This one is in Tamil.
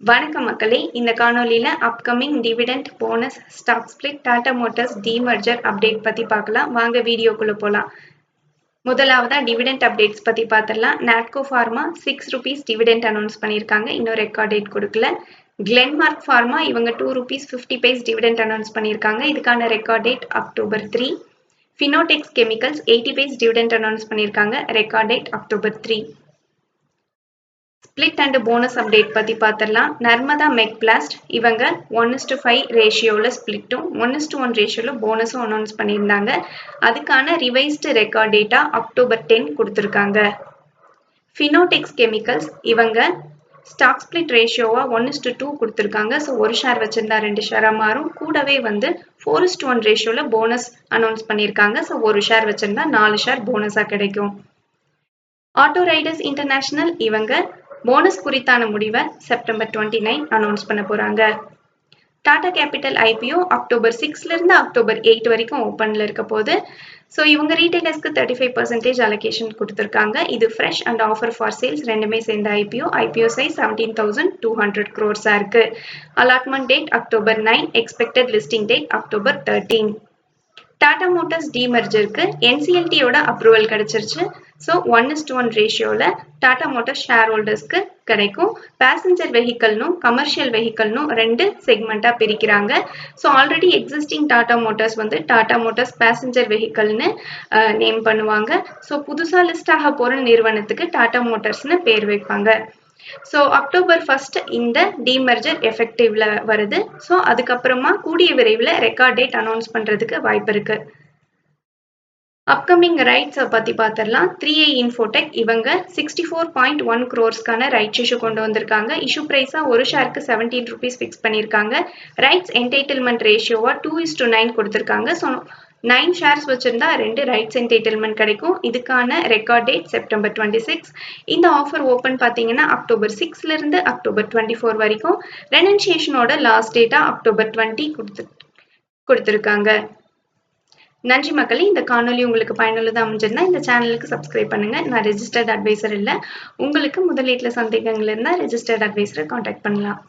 வணக்கம் மக்களே, இந்த காணொளியில upcoming dividend bonus stock split Tata Motors demerger update பத்தி பார்க்கலாம். வாங்க வீடியோக்குள்ள போலாம். முதலாவதா டிவிடெண்ட் அப்டேட்ஸ் பத்தி பார்த்துடலாம். Natco pharma 6 rupees dividend announce பண்ணியிருக்காங்க. இன்னும் ரெக்கார்ட் டேட் கொடுக்கல. கிளென்மார்க் ஃபார்மா இவங்க 2 rupees 50 paise டிவிடெண்ட் அனௌன்ஸ் பண்ணியிருக்காங்க. இதுக்கான record date October 3. Fineotex chemicals 80 paise dividend announce பண்ணியிருக்காங்க. Record date October 3. Split and bonus update பத்தி பார்த்துடலாம். நர்மதா மெக்பிளாஸ்ட் இவங்க 1:5 ரேஷியோவில் ஸ்பிளிட்டும் 1:1 ரேஷியோவில் போனஸும் அனௌன்ஸ் பண்ணியிருந்தாங்க. அதுக்கான ரிவைஸ்டு ரெக்கார்ட் டேட்டா அக்டோபர் 10 கொடுத்துருக்காங்க. ஃபினோடெக்ஸ் கெமிக்கல்ஸ் இவங்க ஸ்டாக் ஸ்பிளிட் ரேஷியோவா 1:2 கொடுத்துருக்காங்க. ஸோ ஒரு ஷேர் வச்சிருந்தா 2 ஷேராக மாறும். கூடவே 4:1 ரேஷியோவில் போனஸ் அனௌன்ஸ் பண்ணியிருக்காங்க. ஸோ ஒரு ஷேர் வச்சிருந்தா 4 ஷேர் போனஸாக கிடைக்கும். ஆட்டோ ரைடர்ஸ் இன்டர்நேஷனல் இவங்க போனஸ் குறித்தான முடிவை செப்டம்பர் 29 அனௌன்ஸ் பண்ண போறாங்க. டாடா கேபிட்டல் ஐபிஓ அக்டோபர் 6ல இருந்து அக்டோபர் 8 வரைக்கும் ஓப்பன்ல இருக்க போது. ஸோ இவங்க ரீட்டைலர்ஸ்க்கு 35% அலோகேஷன் கொடுத்துருக்காங்க. இது fresh and offer for sales ரெண்டுமே சேர்ந்த ஐபிஓ சைஸ் 17,200 crores இருக்கு. Allotment date October 9, expected listing date October 13. Tata Motors டீமர்ஜருக்கு என்சிஎல்டியோட அப்ரூவல் கிடைச்சிருச்சு. ஸோ 1:1 ரேஷியோவில் டாடா மோட்டார்ஸ் ஷேர் ஹோல்டர்ஸ்க்கு கிடைக்கும். பேசஞ்சர் வெஹிக்கல்னும் கமர்ஷியல் வெஹிக்கல்னும் 2 செக்மெண்ட்டாக பிரிக்கிறாங்க. So already existing Tata Motors Tata Motors passenger வெஹிக்கல்னு நேம் பண்ணுவாங்க. ஸோ புதுசாக லிஸ்ட் ஆக போகிற நிறுவனத்துக்கு டாடா மோட்டார்ஸ்னு பேர் வைப்பாங்க. ஸோ அக்டோபர் 1 இந்த டீமர்ஜர் எஃபெக்டிவ்ல வருது. ஸோ அதுக்கப்புறமா கூடிய விரைவில் ரெக்கார்ட் டேட் அனௌன்ஸ் பண்ணுறதுக்கு வாய்ப்பு இருக்கு. அப்கமிங் ரைட்ஸை பற்றி பார்த்துடலாம். 3i இன்ஃபோடெக் இவங்க 64.1 crores ரைட்ஸ் இஷ்யூ கொண்டு வந்திருக்காங்க. இஷ்யூ ப்ரைஸாக ஒரு ஷேருக்கு 17 rupees ஃபிக்ஸ் பண்ணியிருக்காங்க. ரைட்ஸ் என்டைட்டில்மெண்ட் ரேஷியோவா 2:9 கொடுத்துருக்காங்க. ஸோ 9 ஷேர்ஸ் வச்சிருந்தா 2 ரைட்ஸ் என்டைட்டில்மெண்ட் கிடைக்கும். இதுக்கான ரெக்கார்ட் டேட் செப்டம்பர் 26. இந்த ஆஃபர் ஓப்பன் பார்த்தீங்கன்னா அக்டோபர் 6ல இருந்து அக்டோபர் 24 வரைக்கும். ரெனன்சியேஷனோட லாஸ்ட் டேட்டா அக்டோபர் 20 கொடுத்துருக்காங்க. நன்றி மக்களே, இந்த காணொலி உங்களுக்கு பயனுள்ளதாக அமைஞ்சிருந்தா இந்த சேனலுக்கு சப்ஸ்கிரைப் பண்ணுங்க. நான் ரெஜிஸ்டர்ட் அட்வைசர் இல்லை. உங்களுக்கு முதலீட்டில் சந்தேகங்கள் இருந்தால் ரெஜிஸ்டர்ட் அட்வைசரை கான்டாக்ட் பண்ணலாம்.